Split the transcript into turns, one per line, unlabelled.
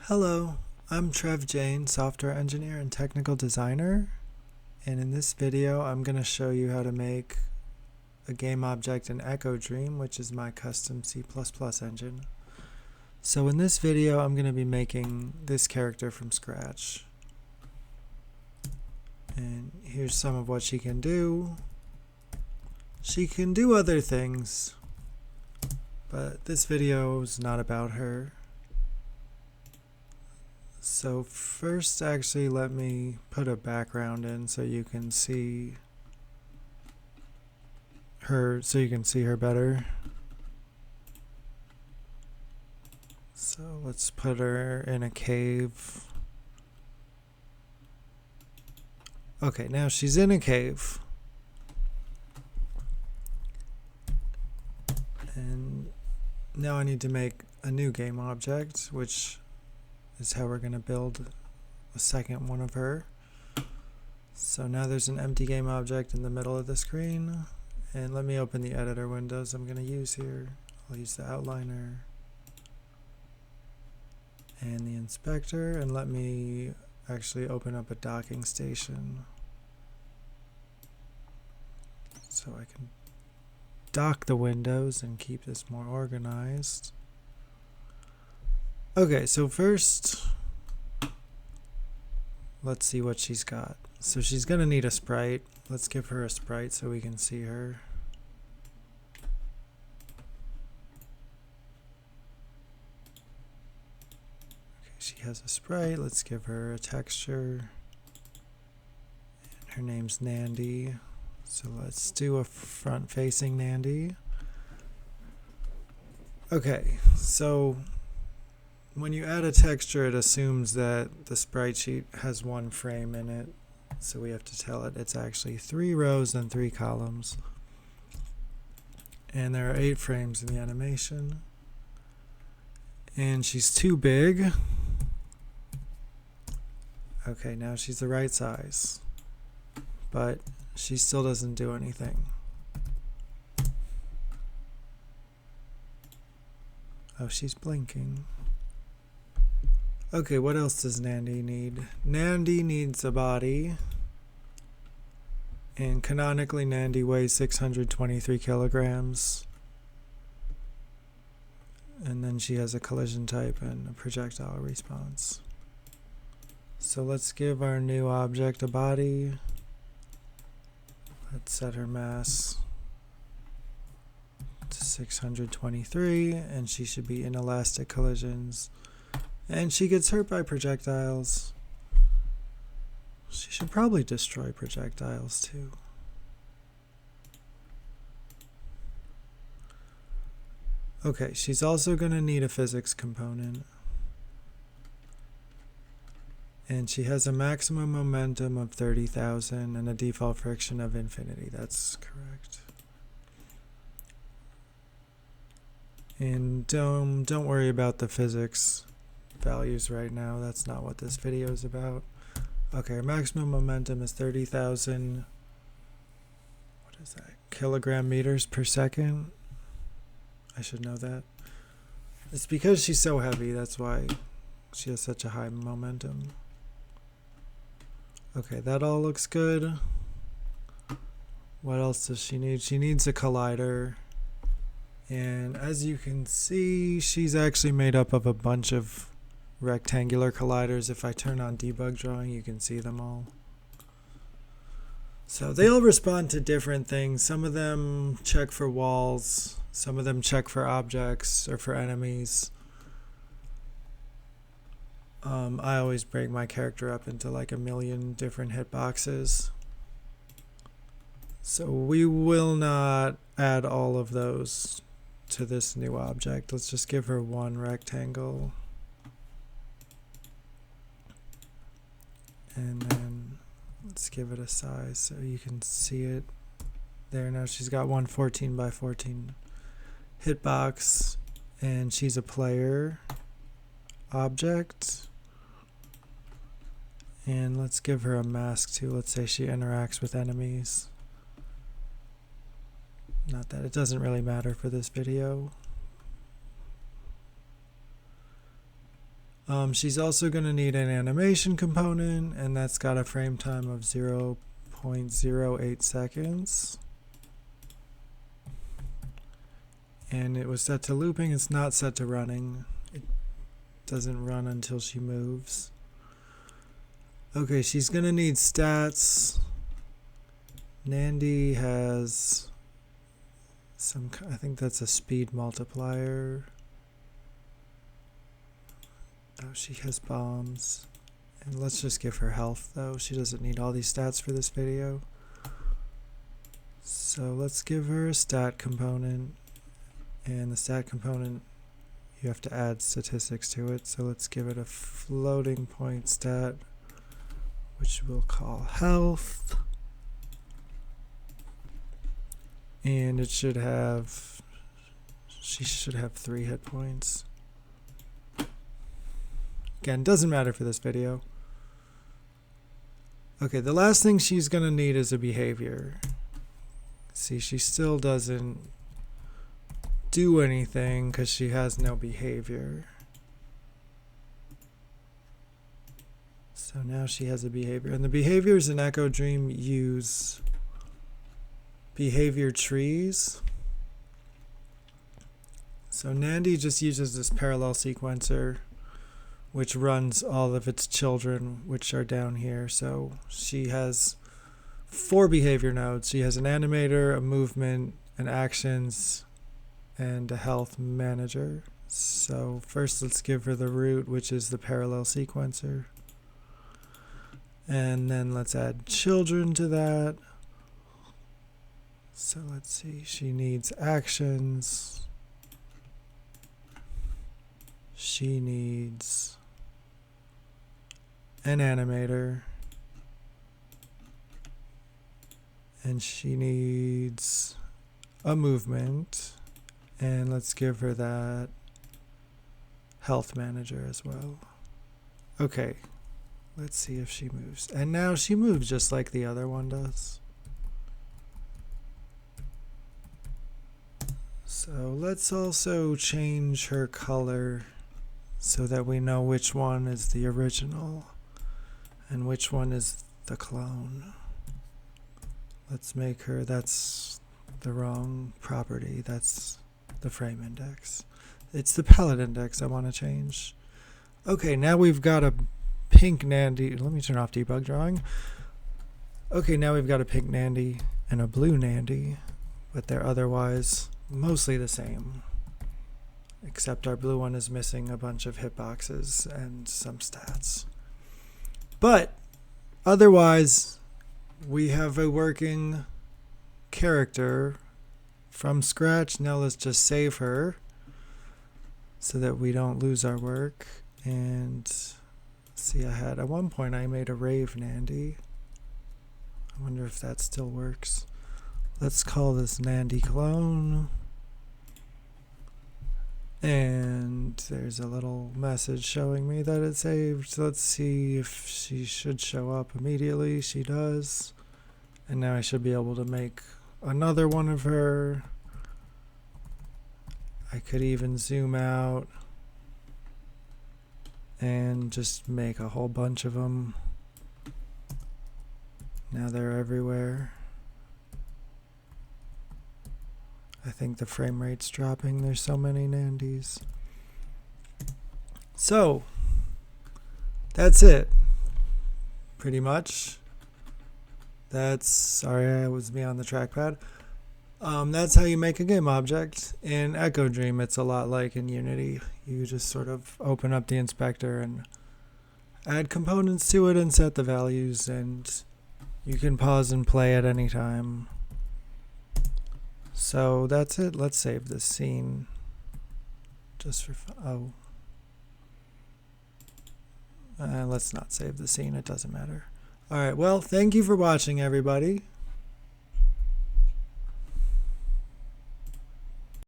Hello, I'm Trev Jain, software engineer and technical designer, and in this video I'm going to show you how to make a game object in Echodream, which is my custom C++ engine. So in this video I'm going to be making this character from scratch. And here's some of what she can do. She can do other things, but this video is not about her. So first, actually, let me put a background in so you can see her better. So let's put her in a cave. Okay, now she's in a cave. And now I need to make a new game object, which is how we're going to build a second one of her. So now there's an empty game object in the middle of the screen, and let me open the editor windows I'm going to use here. I'll use the outliner and the inspector, and let me actually open up a docking station so I can dock the windows and keep this more organized. Okay, so first, let's see what she's got. So she's going to need a sprite. Let's give her a sprite so we can see her. Okay, she has a sprite. Let's give her a texture. And her name's Nandy. So let's do a front-facing Nandy. Okay, so when you add a texture, it assumes that the sprite sheet has one frame in it. So we have to tell it it's actually 3 rows and 3 columns. And there are 8 frames in the animation. And she's too big. Okay, now she's the right size. But she still doesn't do anything. Oh, she's blinking. Okay, what else does Nandy need? Nandy needs a body. And canonically, Nandy weighs 623 kilograms. And then she has a collision type and a projectile response. So let's give our new object a body. Let's set her mass to 623, and she should be inelastic collisions. And she gets hurt by projectiles. She should probably destroy projectiles too. Okay, she's also going to need a physics component. And she has a maximum momentum of 30,000 and a default friction of infinity. That's correct. And don't worry about the physics values right now. That's not what this video is about. Okay, our maximum momentum is 30,000. What is that? Kilogram meters per second. I should know that. It's because she's so heavy. That's why she has such a high momentum. Okay, that all looks good. What else does she need? She needs a collider. And as you can see, she's actually made up of a bunch of rectangular colliders. If I turn on debug drawing, you can see them all. So they all respond to different things. Some of them check for walls. Some of them check for objects or for enemies. I always break my character up into like a million different hitboxes. So we will not add all of those to this new object. Let's just give her one rectangle. And then let's give it a size so you can see it there. Now she's got one 14 by 14 hitbox, and she's a player object. And let's give her a mask too. Let's say she interacts with enemies. Not that it doesn't really matter for this video. She's also going to need an animation component, and that's got a frame time of 0.08 seconds. And it was set to looping. It's not set to running. It doesn't run until she moves. Okay, she's going to need stats. Nandi has some, I think that's a speed multiplier. Oh, she has bombs. And let's just give her health, though. She doesn't need all these stats for this video. So let's give her a stat component. And the stat component, you have to add statistics to it. So let's give it a floating point stat, which we'll call health. And it should have, she should have 3 hit points. Again, doesn't matter for this video. Okay, the last thing she's going to need is a behavior. See, she still doesn't do anything because she has no behavior. So now she has a behavior. And the behaviors in Echodream use behavior trees. So Nandi just uses this parallel sequencer, which runs all of its children, which are down here. So she has 4 behavior nodes. She has an animator, a movement, an actions, and a health manager. So first let's give her the root, which is the parallel sequencer. And then let's add children to that. So let's see, she needs actions. She needs an animator. And she needs a movement. And let's give her that health manager as well. Okay, let's see if she moves. And now she moves just like the other one does. So let's also change her color so that we know which one is the original and which one is the clone. Let's make her, that's the wrong property. That's the frame index. It's the palette index I want to change. Okay, now we've got a pink Nandi. Let me turn off debug drawing. Okay, now we've got a pink Nandi and a blue Nandi, but they're otherwise mostly the same. Except our blue one is missing a bunch of hitboxes and some stats. But otherwise, we have a working character from scratch. Now let's just save her so that we don't lose our work. And see, at one point I made a rave Nandi. I wonder if that still works. Let's call this Nandi clone. And there's a little message showing me that it's saved. So let's see if she should show up immediately. She does. And now I should be able to make another one of her. I could even zoom out and just make a whole bunch of them. Now they're everywhere. I think the frame rate's dropping. There's so many Nandis. So that's it. Pretty much. Sorry, I was me on the trackpad. That's how you make a game object. In Echodream, it's a lot like in Unity. You just sort of open up the inspector and add components to it and set the values, and you can pause and play at any time. So that's it. Let's save this scene just for fun. Let's not save the scene. It doesn't matter. All right. Well, thank you for watching, everybody.